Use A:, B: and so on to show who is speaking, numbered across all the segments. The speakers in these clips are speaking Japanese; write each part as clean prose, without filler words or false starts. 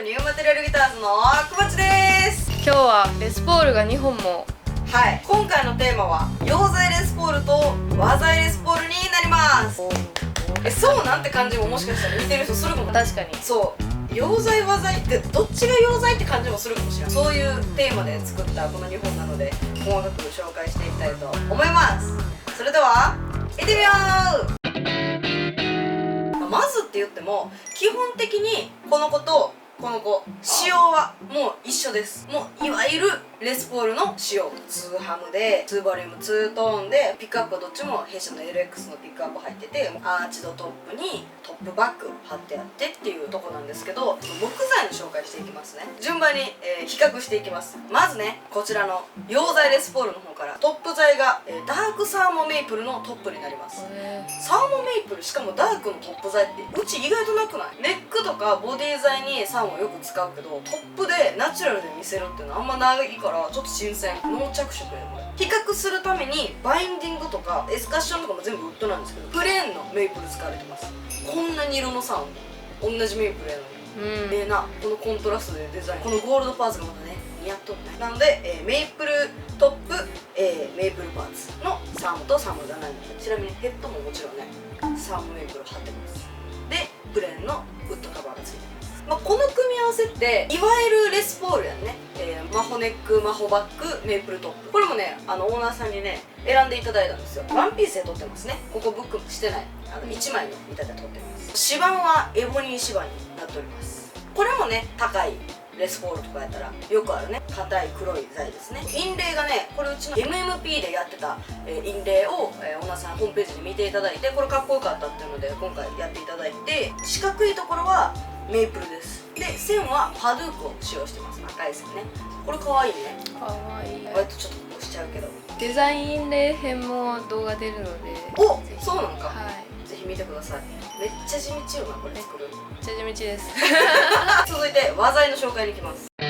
A: ニューマテリアルギターズのくまちです。
B: 今日はレスポールが2本も。
A: はい、今回のテーマは溶剤レスポールと和剤レスポールになります。そうなんて感じももしかしたら似てる人するかも。
B: 確かに
A: そう溶剤和剤ってどっちが溶剤って感じもするかもしれない。そういうテーマで作ったこの2本なので細かく紹介していきたいと思います。それでは行ってみよう。まずって言っても基本的にこの子とこの子仕様はもう一緒です。もういわゆるレスポールの仕様、2ハムで2ボリューム2トーンでピックアップはどっちも弊社の LX のピックアップ入ってて、アーチドトップにトップバック貼ってあってっていうとこなんですけど、木材の紹介していきますね。順番に、比較していきます。まずね、こちらの溶剤レスポールの方からトップ材が、ダークサーモメイプルのトップになります。サーモメイプルしかもダークのトップ材ってうち意外となくない？ネックとかボディ材にサーモンよく使うけど、トップでナチュラルで見せるっていうのはあんまないからちょっと新鮮。ノー着色でこれ比較するためにバインディングとかエスカッションとかも全部ウッドなんですけど、プレーンのメイプル使われてます。こんなに色のサーモン同じメイプルやのに、なこのコントラストでデザイン、このゴールドパーツがまたね似合っとるね。なので、メイプルトップ、メイプルパーツのサーモンとサーモンがないので、ちなみにヘッドももちろんねサーモンメイプル貼ってます。でプレーンのウッドカバーがついてます。この組み合わせっていわゆるレスポールやんね。マホネック、マホバック、メイプルトップ、これもねオーナーさんにね選んでいただいたんですよ。ワンピースで撮ってますね。ここブックしてない1枚の板で撮ってます。指板はエボニー指板になっております。これもね高いレスポールとかやったらよくあるね硬い黒い材ですね。インレイがね、これうちの MMP でやってた、インレイを、オーナーさんホームページで見ていただいて、これかっこよかったっていうので今回やっていただいて、四角いところはメイプルです。で線はパドゥークを使用してます。赤い線ね。これかわいいね。
B: かわいい。
A: 割とちょっとこうしちゃうけど、
B: デザイン例編も動画出るので。
A: お、そうなのか。
B: はい、ぜ
A: ひ見てください。めっちゃ地道よなこれ作る。
B: めっちゃ地道です。
A: 続いて和材の紹介に行きます。は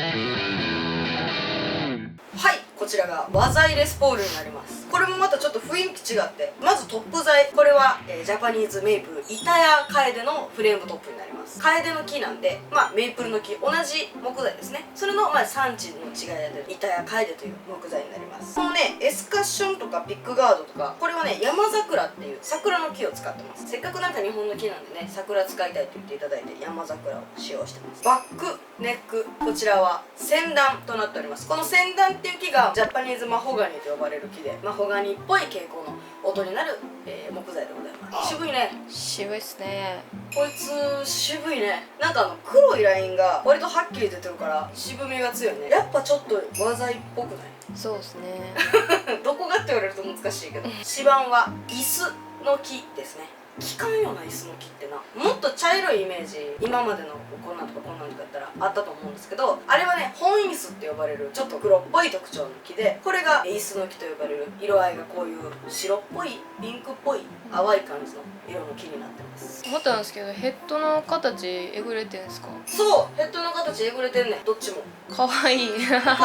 A: い、こちらが和材レスポールになります。これもまたちょっと雰囲気違って、まずトップ材、これは、ジャパニーズメイプル板やカエデのフレームトップになります。カエデの木なんで、メイプルの木、同じ木材ですね。それの、産地の違いで板やカエデという木材になります。このねエスカッションとかピックガードとか、これはね山桜っていう桜の木を使ってます。せっかくなんか日本の木なんでね、桜使いたいと言っていただいて山桜を使用してます。バックネック、こちらはセンダンとなっております。このセンダンっていう木がジャパニーズマホガニと呼ばれる木で、マホガニっぽい傾向の音になる、木材でございます。渋いね。
B: 渋いっすね。
A: こいつ渋いね。なんか黒いラインが割とはっきり出てるから渋みが強いね。やっぱちょっと和材っぽくない？
B: そうですね。ど
A: こがって言われると難しいけど、指板は椅子の木ですね。効かんような椅子の木ってな、もっと茶色いイメージ、今までのこんなんとかこんなんとかやったらあったと思うんですけど、あれはね本椅子って呼ばれるちょっと黒っぽい特徴の木で、これが椅子の木と呼ばれる、色合いがこういう白っぽいピンクっぽい淡い感じの色の木になってます。
B: 思ったんですけど、ヘッドの形えぐれてんすか？
A: そう、ヘッドの形えぐれてんねん、どっちも。
B: かわいい。
A: か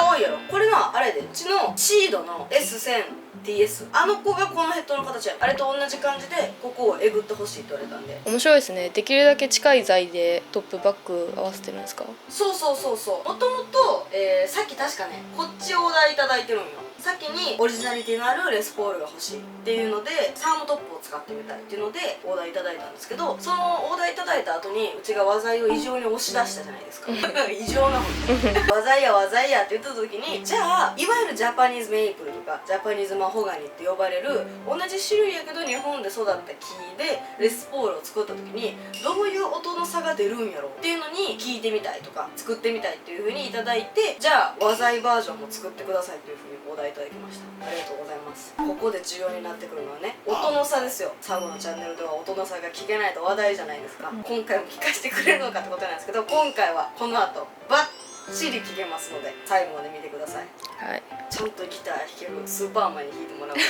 A: わいいやろ。これな、あれでうちのシードの S1000TS、あの子がこのヘッドの形や。あれと同じ感じでここをえぐってほしいって言われたんで。
B: 面白いですね。できるだけ近い材でトップバック合わせてるんですか？
A: そうそうそうそう。もともとさっき確かねこっちオーダーいただいてるんよ。先にオリジナリティのあるレスポールが欲しいっていうので、サーモトップを使ってみたいっていうのでオーダーいただいたんですけど、そのオーダーいただいた後にうちが和材を異常に押し出したじゃないですか。異常な和材や和材やって言った時に、じゃあいわゆるジャパニーズメイプルとかジャパニーズマホガニって呼ばれる同じ種類やけど日本で育った木でレスポールを作った時にどういう音の差が出るんやろっていうのに聞いてみたいとか作ってみたいっていう風にいただいて、じゃあ和材バージョンも作ってくださいっていう風にオーダーいただきました。ありがとうございます。ここで重要になってくるのはね、音の差ですよ。サムのチャンネルでは音の差が聞けないと話題じゃないですか。今回も聞かせてくれるのかってことなんですけど、今回はこの後バッチリ聞けますので最後まで見てください。
B: はい。
A: ちゃんとギター弾けるスーパーマンに弾いてもらうち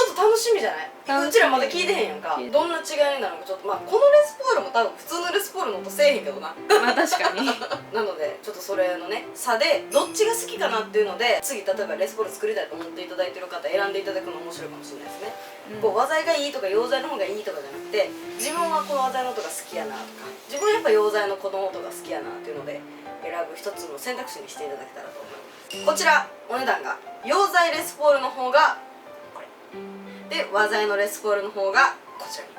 A: ょっと楽しみじゃない？うちらまだ聞いてへんやんか。どんな違いになるのかちょっとまあこのレスポールも多分普通のレスポールの音せえへんけどな
B: まあ確かに
A: なのでちょっとそれのね差でどっちが好きかなっていうので次例えばレスポール作りたいと思っていただいてる方選んでいただくの面白いかもしれないですね、こう和材がいいとか洋材の方がいいとかじゃなくて自分はこの和材の音が好きやなとか自分はやっぱ洋材のこの音が好きやなっていうので選ぶ一つの選択肢にしていただけたらと思います。こちらお値段が洋材レスポールの方がこれで和材のレスポールの方がこちらに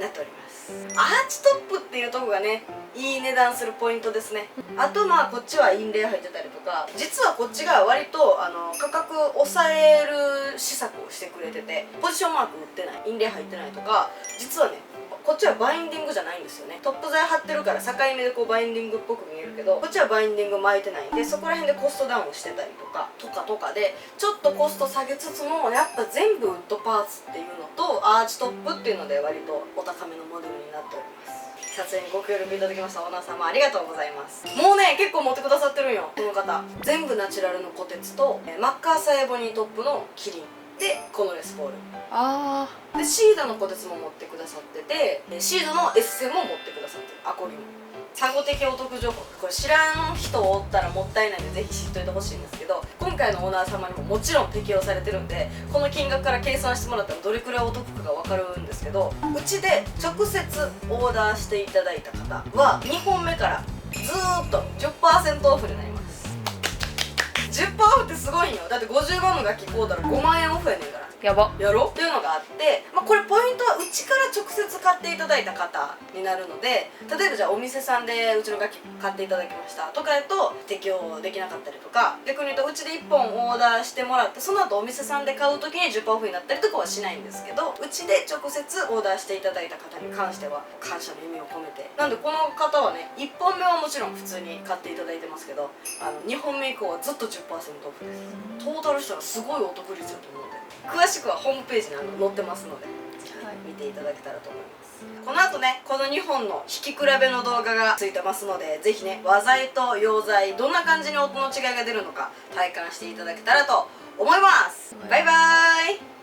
A: なっております。アーチトップっていうところがねいい値段するポイントですね。あとまあこっちはインレイ入ってたりとか実はこっちが割と価格抑える施策をしてくれててポジションマーク売ってないインレイ入ってないとか実はねこっちはバインディングじゃないんですよね。トップ材貼ってるから境目でこうバインディングっぽく見えるけどこっちはバインディング巻いてないんでそこら辺でコストダウンしてたりとかでちょっとコスト下げつつもやっぱ全部ウッドパーツっていうのとアーチトップっていうので割とお高めのモデルになっております。撮影にご協力いただきましたオーナー様ありがとうございます。もうね結構持ってくださってるんよこの方。全部ナチュラルのコテツとマッカーサーエボニートップのキリンでこのレスポールでシードのコテツも持ってくださっててシードのエッセも持ってくださってるアコギも産後的お得情報これ知らん人おったらもったいないんでぜひ知っといてほしいんですけど今回のオーナー様にももちろん適用されてるんでこの金額から計算してもらったらどれくらいお得かが分かるんですけどうちで直接オーダーしていただいた方は2本目からずーっと 10% オフになります。10% オフってすごいんよ。だって50万の楽器買うたら5万円オフやねんから
B: やば
A: やろっていうのがあって、これポイントはうちから直接買っていただいた方になるので例えばじゃあお店さんでうちの楽器買っていただきましたとかやと適用できなかったりとか逆に言うとうちで1本オーダーしてもらってその後お店さんで買う時に 10% オフになったりとかはしないんですけどうちで直接オーダーしていただいた方に関しては感謝の意味を込めてなんでこの方はね1本目はもちろん普通に買っていただいてますけど2本目以降はずっと 10% オフです。トータルしたらすごいお得率だと思うので詳しくはホームページに載ってますので、見ていただけたらと思います。この後ねこの2本の弾き比べの動画がついてますのでぜひね和材と洋材どんな感じに音の違いが出るのか体感していただけたらと思います。バイバーイ。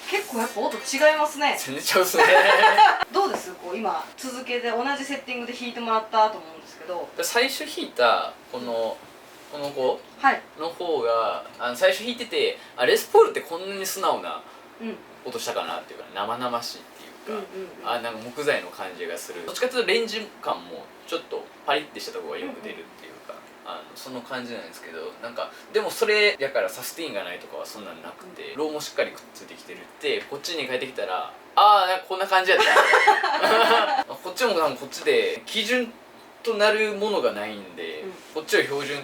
A: 結構やっぱ音違いますね。
C: 全然ちゃうっすね。
A: どうです？こう今続けて同じセッティングで弾いてもらったと思うんですけど。
C: 最初弾いたこの子
A: はい。
C: の方が最初弾いてて、レスポールってこんなに素直な
A: うん。
C: 音したかなっていうか、生々しいっていうか、
A: うんうんうん。
C: なんか木材の感じがする。どっちかというとレンジ感もちょっとパリッてしたところがよく出るっていうか、その感じなんですけど、なんかでもそれやからサスティンがないとかはそんなんなくて、ローもしっかりくっついてきてるって、こっちに帰ってきたらなんかこんな感じやったこっちも多分こっちで基準となるものがないんで、こっちを標準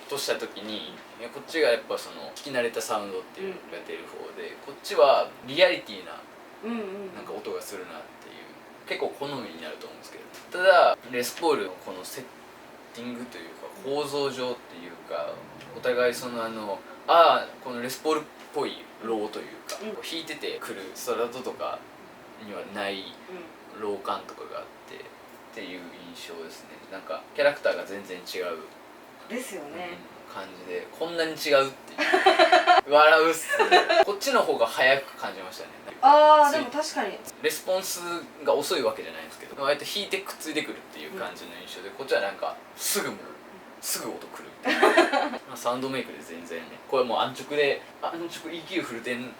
C: とした時にこっちがやっぱその聞き慣れたサウンドっていうのが出る方で、こっちはリアリティななんか音がするなっていう、結構好みになると思うんですけど、ただレスポールのこのセッティングというか構造上っていうか、お互いそのこのレスポールっぽいローというか、弾いててくるストラトとかにはないロー感とかがあってっていう印象ですね。なんかキャラクターが全然違う
A: ですよね。
C: 感じで、こんなに違うっていう笑うっすね。こっちの方が早く感じましたね。
A: でも確かに
C: レスポンスが遅いわけじゃないんですけど、割と弾いてくっついてくるっていう感じの印象で、こっちはなんかすぐ音くるみたいなサウンドメイクで全然ね、これもう安直 EQ フルテン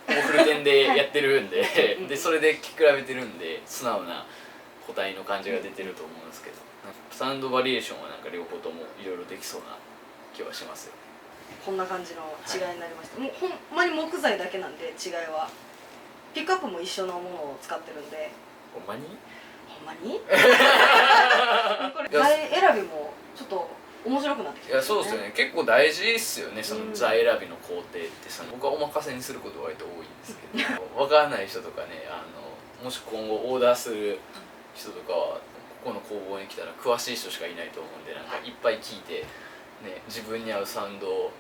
C: でやってるんででそれで聴き比べてるんで、素直な個体の感じが出てると思うんですけど、サウンドバリエーションはなんか両方ともいろいろできそうな気はしますよ。
A: こんな感じの違いになりました。もうほんまに木材だけなんで違いは。ピックアップも一緒のものを使ってるんで。
C: ほんまに
A: ほんまにこれ材選びもちょっと面白くなってきて
C: いや、そうですよね。結構大事ですよね、その材選びの工程って。僕はお任せにすること割と多いんですけど分からない人とかね、もし今後オーダーする人とかはここの工房に来たら詳しい人しかいないと思うんで、なんかいっぱい聞いて、ね、自分に合うサウンド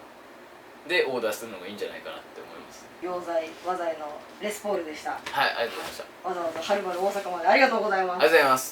C: でオーダーするのがいいんじゃないかなって思います。
A: 溶剤和材のレスポールでした。
C: はい、ありがとうございました。
A: わざわざはるばる大阪までありがとうございます。
C: ありがとうございます。